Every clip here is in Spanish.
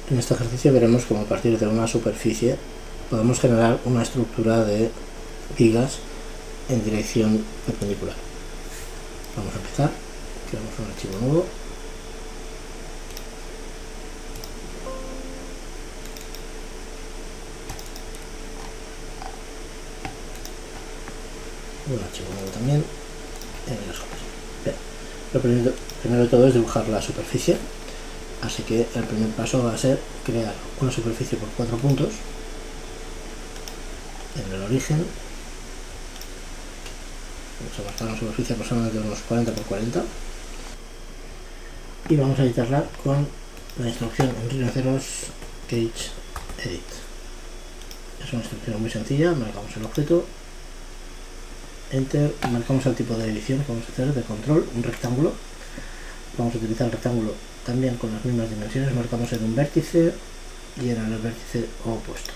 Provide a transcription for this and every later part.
En este ejercicio veremos cómo a partir de una superficie podemos generar una estructura de vigas en dirección perpendicular. Vamos a empezar, creamos un archivo nuevo. Un archivo nuevo también en los hojas. Bien. Lo primero de todo es dibujar la superficie, así que el primer paso va a ser crear una superficie por 4 puntos en el origen. Vamos a marcar una superficie aproximadamente de unos 40 por 40 y vamos a editarla con la instrucción en rinoceros Sketch Edit. Es una instrucción muy sencilla. Marcamos el objeto, Enter, marcamos el tipo de edición que vamos a hacer de control, un rectángulo. Vamos a utilizar el rectángulo también con las mismas dimensiones, marcamos en un vértice y en el vértice opuesto.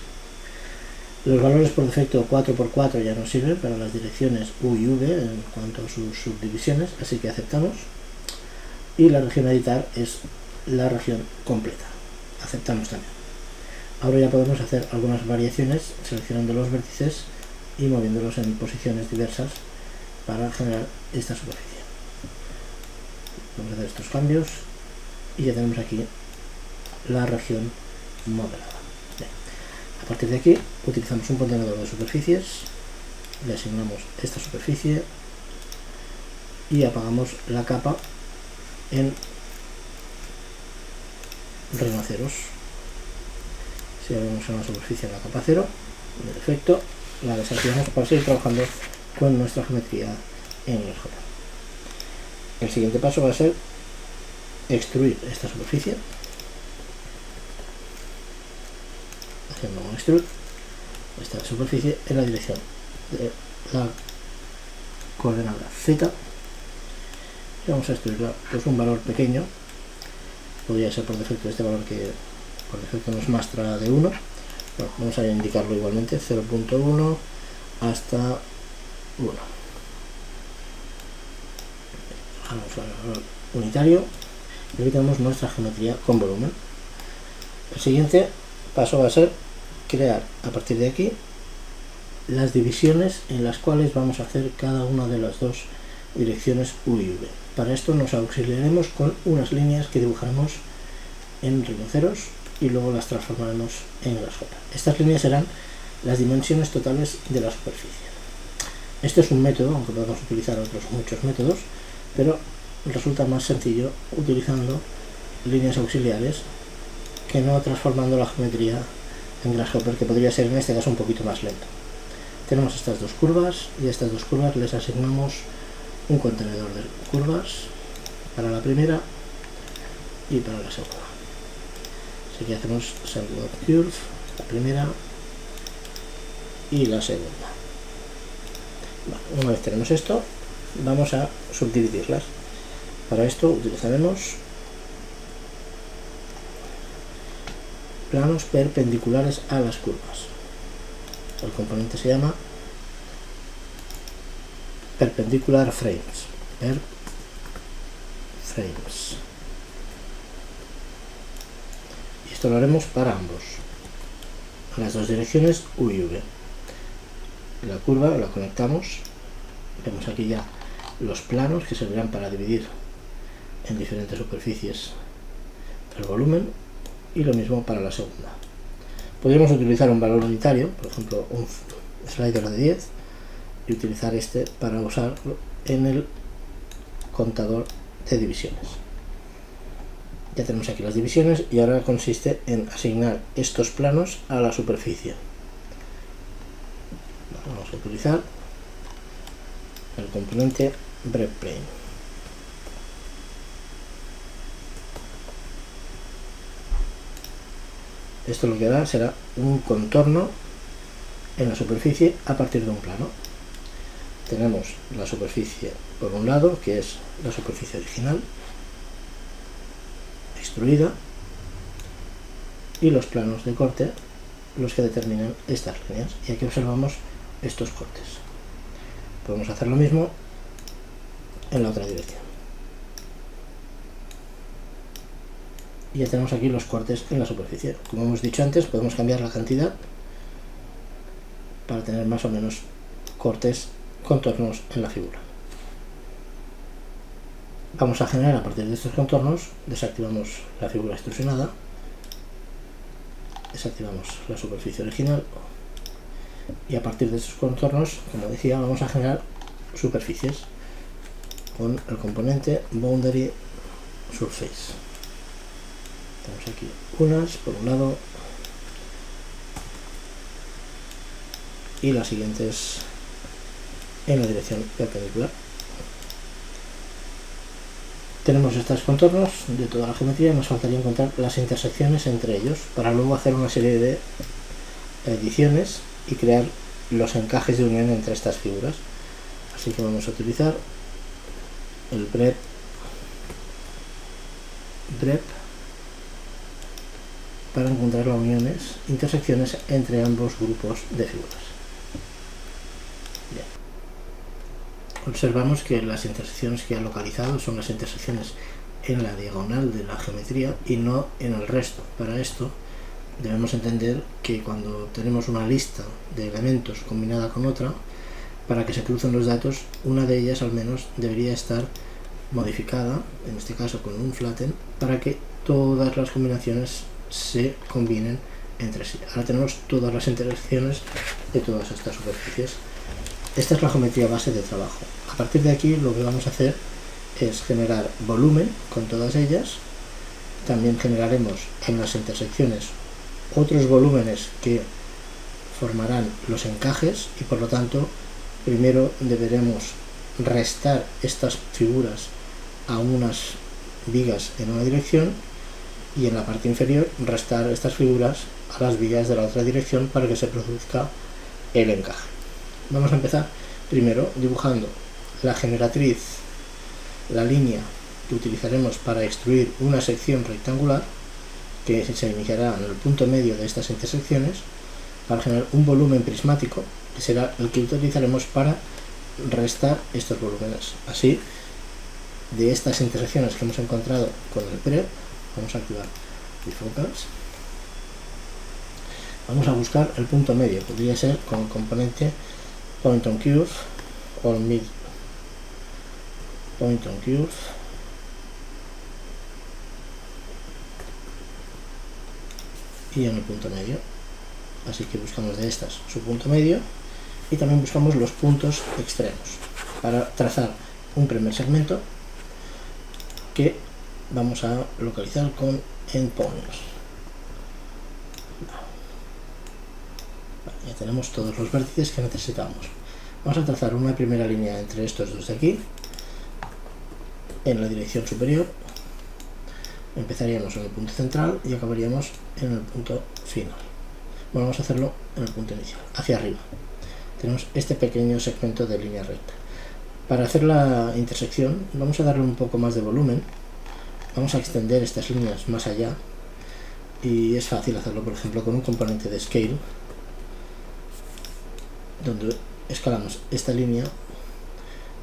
Los valores por defecto 4×4 ya nos sirven para las direcciones U y V en cuanto a sus subdivisiones, así que aceptamos. Y la región a editar es la región completa, aceptamos también. Ahora ya podemos hacer algunas variaciones seleccionando los vértices y moviéndolos en posiciones diversas para generar esta superficie. Vamos a hacer estos cambios y ya tenemos aquí la región modelada. Bien. A partir de aquí utilizamos un contenedor de superficies, le asignamos esta superficie y apagamos la capa en rinoceros. Si abrimos una superficie en la capa 0, de defecto la desactivamos para seguir trabajando con nuestra geometría en el J. El siguiente paso va a ser extruir esta superficie haciendo un extrude esta superficie en la dirección de la coordenada Z y vamos a extruirla pues un valor pequeño. Podría ser por defecto este valor que por defecto nos muestra de 1. Bueno, vamos a indicarlo igualmente, 0.1 hasta 1. Vamos al valor unitario y aquí tenemos nuestra geometría con volumen. El siguiente paso va a ser crear a partir de aquí las divisiones en las cuales vamos a hacer cada una de las dos direcciones U y V. Para esto nos auxiliaremos con unas líneas que dibujaremos en rinoceros y luego las transformaremos en las J. Estas líneas serán las dimensiones totales de la superficie. Este es un método, aunque podemos utilizar otros muchos métodos, pero resulta más sencillo utilizando líneas auxiliares que no transformando la geometría en Grasshopper, que podría ser en este caso un poquito más lento. Tenemos estas dos curvas y a estas dos curvas les asignamos un contenedor de curvas para la primera y para la segunda. Así que hacemos Select Curve, la primera y la segunda. Bueno, una vez tenemos esto, vamos a subdividirlas. Para esto utilizaremos planos perpendiculares a las curvas. El componente se llama Perpendicular Frames. Frames. Y esto lo haremos para ambos, las dos direcciones U y V. La curva la conectamos, vemos aquí ya los planos que servirán para dividir en diferentes superficies el volumen, y lo mismo para la segunda. Podríamos utilizar un valor unitario, por ejemplo un slider de 10, y utilizar este para usarlo en el contador de divisiones. Ya tenemos aquí las divisiones y ahora consiste en asignar estos planos a la superficie. Vamos a utilizar el componente BreadPlane. Esto lo que da será un contorno en la superficie a partir de un plano. Tenemos la superficie por un lado, que es la superficie original, extruida, y los planos de corte, los que determinan estas líneas. Y aquí observamos estos cortes. Podemos hacer lo mismo en la otra dirección. y ya tenemos aquí los cortes en la superficie. Como hemos dicho antes, podemos cambiar la cantidad para tener más o menos cortes, contornos en la figura. Vamos a generar a partir de estos contornos, desactivamos la figura extrusionada, desactivamos la superficie original y a partir de estos contornos, como decía, vamos a generar superficies con el componente Boundary Surface. Tenemos aquí unas por un lado y las siguientes en la dirección perpendicular. Tenemos estos contornos de toda la geometría, nos faltaría encontrar las intersecciones entre ellos para luego hacer una serie de ediciones y crear los encajes de unión entre estas figuras. Así que vamos a utilizar el Brep para encontrar las uniones, intersecciones entre ambos grupos de figuras. Bien. Observamos que las intersecciones que ha localizado son las intersecciones en la diagonal de la geometría y no en el resto. Para esto debemos entender que cuando tenemos una lista de elementos combinada con otra, para que se crucen los datos, una de ellas al menos debería estar modificada, en este caso con un flatten, para que todas las combinaciones se combinen entre sí. Ahora tenemos todas las intersecciones de todas estas superficies. Esta es la geometría base de trabajo. A partir de aquí lo que vamos a hacer es generar volumen con todas ellas. También generaremos en las intersecciones otros volúmenes que formarán los encajes y por lo tanto primero deberemos restar estas figuras a unas vigas en una dirección y en la parte inferior restar estas figuras a las vigas de la otra dirección para que se produzca el encaje. Vamos a empezar primero dibujando la generatriz, la línea que utilizaremos para extruir una sección rectangular que se iniciará en el punto medio de estas intersecciones para generar un volumen prismático que será el que utilizaremos para restar estos volúmenes. Así, de estas intersecciones que hemos encontrado con el Prep, vamos a activar Defocus. Vamos a buscar el punto medio, podría ser con el componente Point on Curve o Mid Point on Curve. Y en el punto medio. Así que buscamos de estas su punto medio y también buscamos los puntos extremos para trazar un primer segmento que vamos a localizar con Endpoints. Ya tenemos todos los vértices que necesitamos. Vamos a trazar una primera línea entre estos dos de aquí en la dirección superior. Empezaríamos en el punto central y acabaríamos en el punto final. Bueno, vamos a hacerlo en el punto inicial, hacia arriba. Tenemos este pequeño segmento de línea recta. Para hacer la intersección vamos a darle un poco más de volumen. Vamos a extender estas líneas más allá y es fácil hacerlo, por ejemplo, con un componente de Scale, donde escalamos esta línea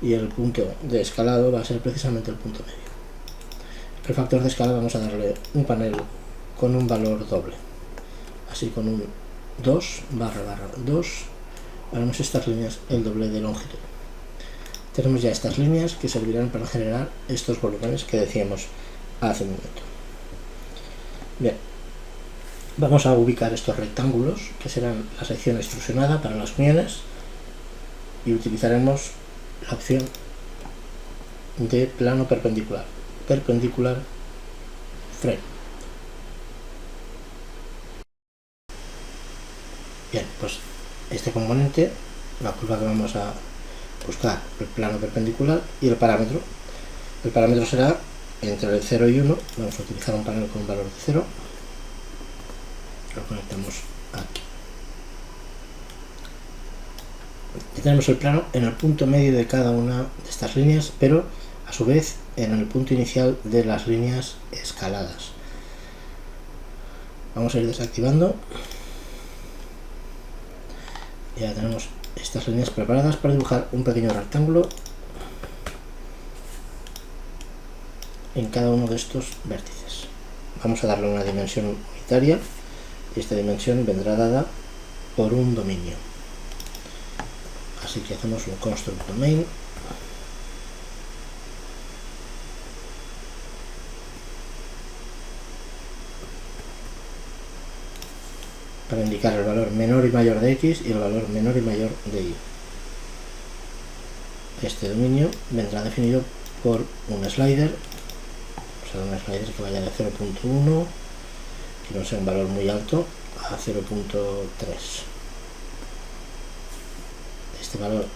y el punto de escalado va a ser precisamente el punto medio. El factor de escala vamos a darle un panel con un valor doble, así con un 2/2 haremos estas líneas el doble de longitud. Tenemos ya estas líneas que servirán para generar estos volúmenes que decíamos hace un momento. Bien, vamos a ubicar estos rectángulos que serán la sección extrusionada para las uniones y utilizaremos la opción de plano perpendicular frame. Bien, pues este componente, la curva que vamos a buscar, el plano perpendicular y el parámetro. El parámetro será entre el 0 y 1, vamos a utilizar un panel con un valor de 0, lo conectamos aquí. Ya tenemos el plano en el punto medio de cada una de estas líneas, pero a su vez en el punto inicial de las líneas escaladas. Vamos a ir desactivando. Ya tenemos estas líneas preparadas para dibujar un pequeño rectángulo en cada uno de estos vértices. vamos a darle una dimensión unitaria y esta dimensión vendrá dada por un dominio. Así que hacemos un construct domain para indicar el valor menor y mayor de x y el valor menor y mayor de y. Este dominio vendrá definido por un slider, o sea, un slider que vaya de 0.1, que no sea un valor muy alto, a 0.3. Este valor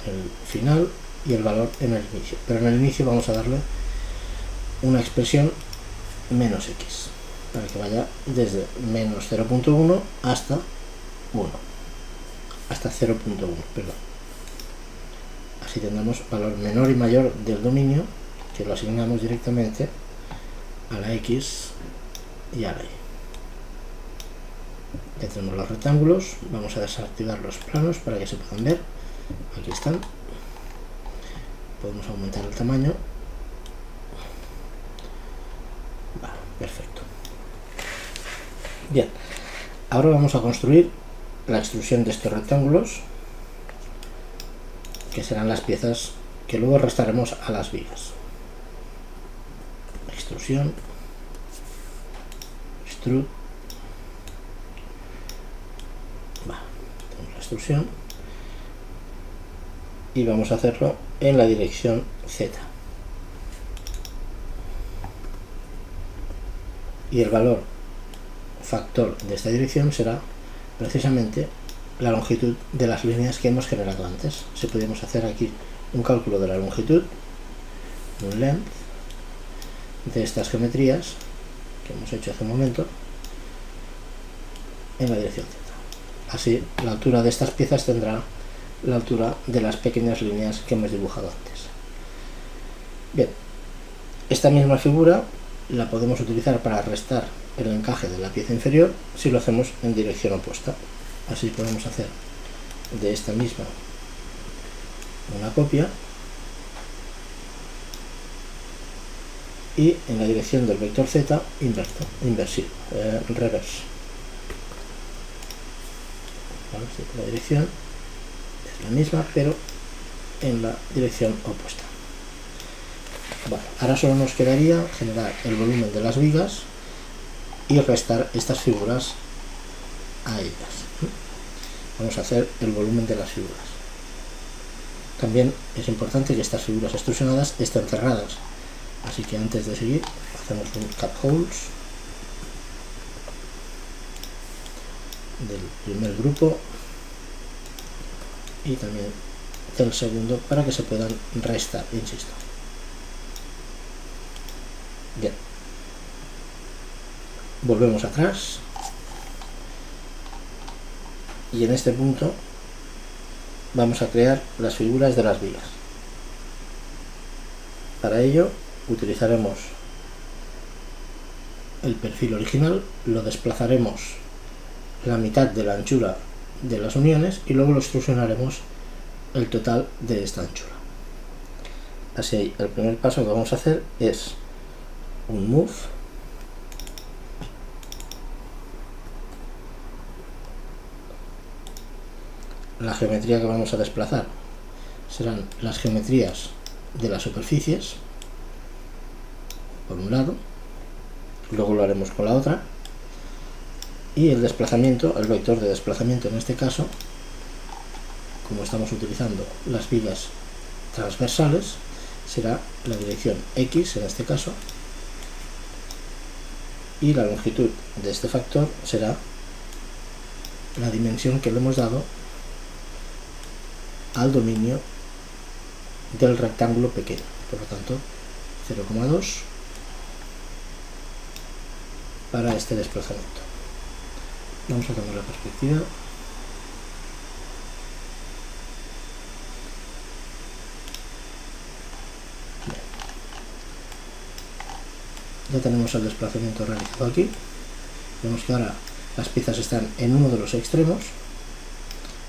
en el final y el valor en el inicio, pero en el inicio vamos a darle una expresión menos x, para que vaya desde menos 0.1 hasta 1, hasta 0.1, perdón. Así tendremos valor menor y mayor del dominio, que lo asignamos directamente a la x y a la y. Ya tenemos los rectángulos, vamos a desactivar los planos para que se puedan ver. Aquí están. Podemos aumentar el tamaño. Vale, perfecto. Bien, ahora vamos a construir la extrusión de estos rectángulos, que serán las piezas que luego restaremos a las vigas. Extrusión, extrude. Vale, tenemos la extrusión y vamos a hacerlo en la dirección Z. Y el valor factor de esta dirección será precisamente la longitud de las líneas que hemos generado antes. Si pudiéramos hacer aquí un cálculo de la longitud, un length, de estas geometrías que hemos hecho hace un momento en la dirección Z. Así, la altura de estas piezas tendrá la altura de las pequeñas líneas que hemos dibujado antes. Bien, esta misma figura la podemos utilizar para restar el encaje de la pieza inferior si lo hacemos en dirección opuesta. Así podemos hacer de esta misma una copia y en la dirección del vector Z reverse. ¿Vale? La dirección es la misma pero en la dirección opuesta. Vale, ahora solo nos quedaría generar el volumen de las vigas y restar estas figuras a ellas. Vamos a hacer el volumen de las figuras. También es importante que estas figuras extrusionadas estén cerradas, así que antes de seguir hacemos un cut holes del primer grupo y también del segundo para que se puedan restar, insisto. Bien, volvemos atrás y en este punto vamos a crear las figuras de las vigas. Para ello utilizaremos el perfil original, lo desplazaremos la mitad de la anchura de las uniones y luego lo extrusionaremos el total de esta anchura. Así, el primer paso que vamos a hacer es un move la geometría que vamos a desplazar serán las geometrías de las superficies por un lado, luego lo haremos con la otra, y el desplazamiento, el vector de desplazamiento en este caso, como estamos utilizando las vigas transversales, será la dirección X en este caso, y la longitud de este factor será la dimensión que le hemos dado al dominio del rectángulo pequeño, por lo tanto 0,2 para este desplazamiento. Vamos a cambiar la perspectiva. Bien. Ya tenemos el desplazamiento realizado aquí. Vemos que ahora las piezas están en uno de los extremos.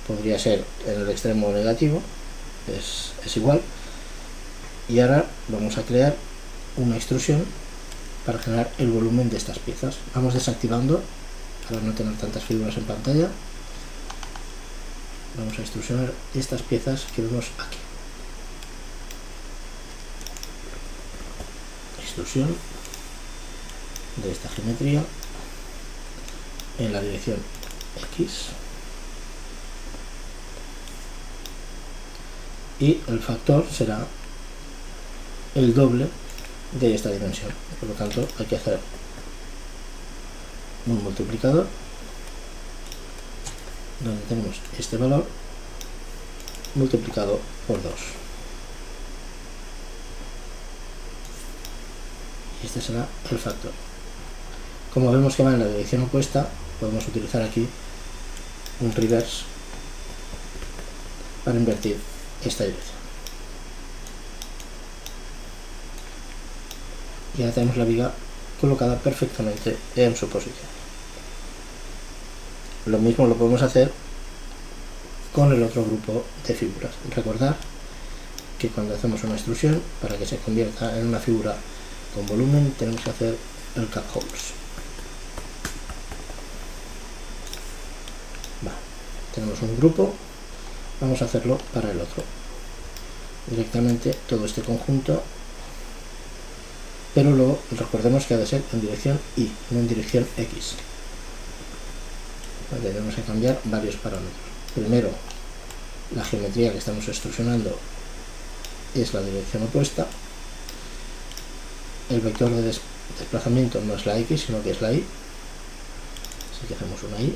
Podría ser en el extremo negativo, es igual. Y ahora vamos a crear una extrusión para generar el volumen de estas piezas. Vamos desactivando para no tener tantas figuras en pantalla. Vamos a extrusionar estas piezas que vemos aquí. Extrusión de esta geometría en la dirección X, y el factor será el doble de esta dimensión, por lo tanto hay que hacer un multiplicador donde tenemos este valor multiplicado por 2, y este será el factor. Como vemos que va en la dirección opuesta, podemos utilizar aquí un reverse para invertir esta dirección. Y ahora tenemos la viga colocada perfectamente en su posición. Lo mismo lo podemos hacer con el otro grupo de figuras. Recordar que cuando hacemos una extrusión, para que se convierta en una figura con volumen, tenemos que hacer el cut holes. Tenemos un grupo, vamos a hacerlo para el otro. Directamente todo este conjunto, pero luego recordemos que ha de ser en dirección Y, no en dirección X. Tenemos que cambiar varios parámetros. Primero, la geometría que estamos extrusionando es la dirección opuesta. El vector de desplazamiento no es la X, sino que es la Y. Así que hacemos una Y.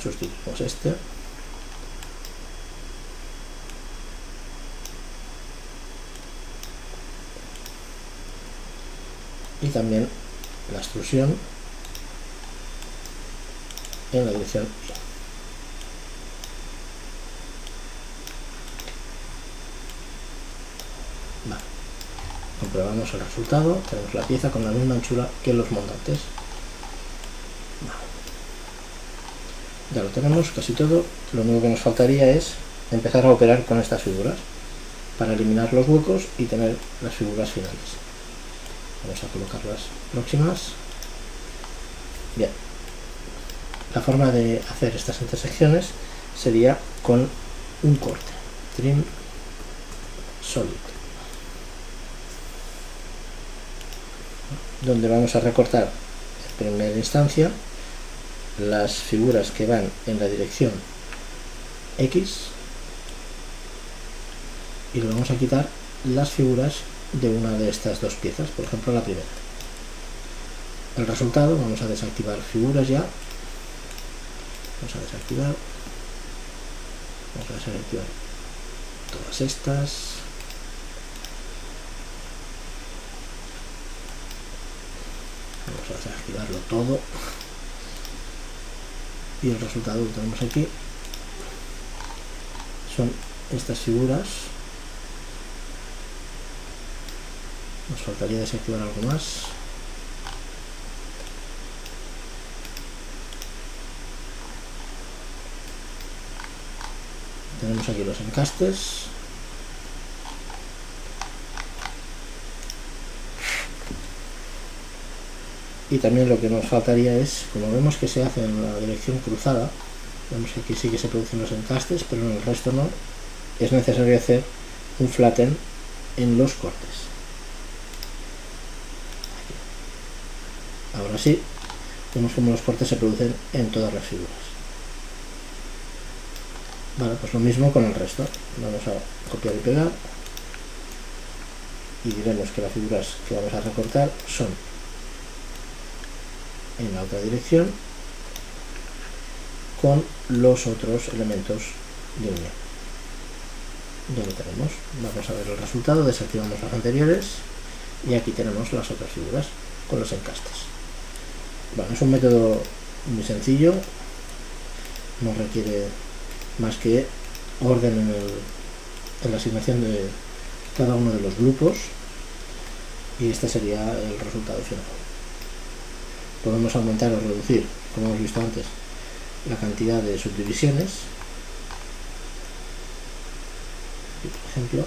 Sustituimos este. Y también la extrusión en la dirección Y. Vale. Comprobamos el resultado. Tenemos la pieza con la misma anchura que los montantes. Ya lo tenemos casi todo. Lo único que nos faltaría es empezar a operar con estas figuras para eliminar los huecos y tener las figuras finales. Vamos a colocar las próximas. Bien, la forma de hacer estas intersecciones sería con un corte, trim solid, donde vamos a recortar en primera instancia las figuras que van en la dirección X y le vamos a quitar las figuras de una de estas dos piezas, por ejemplo la primera. El resultado, vamos a desactivar figuras ya, vamos a desactivar todas estas, vamos a desactivarlo todo. Y el resultado que tenemos aquí son estas figuras. Nos faltaría desactivar algo más. Tenemos aquí los encastes. Y también lo que nos faltaría es, como vemos que se hace en la dirección cruzada, vemos que aquí sí que se producen los encastes, pero en el resto no, es necesario hacer un flatten en los cortes. Aquí. Ahora sí, vemos como los cortes se producen en todas las figuras. Vale, pues lo mismo con el resto. Vamos a copiar y pegar. Y diremos que las figuras que vamos a recortar son en la otra dirección con los otros elementos de unión. Ya lo tenemos. Vamos a ver el resultado. Desactivamos las anteriores y aquí tenemos las otras figuras con los encastes. Bueno, es un método muy sencillo, no requiere más que orden en la asignación de cada uno de los grupos, y este sería el resultado final. Podemos aumentar o reducir, como hemos visto antes, la cantidad de subdivisiones. Aquí, por ejemplo,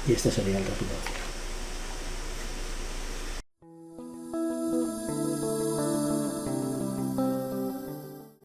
y este sería el resultado.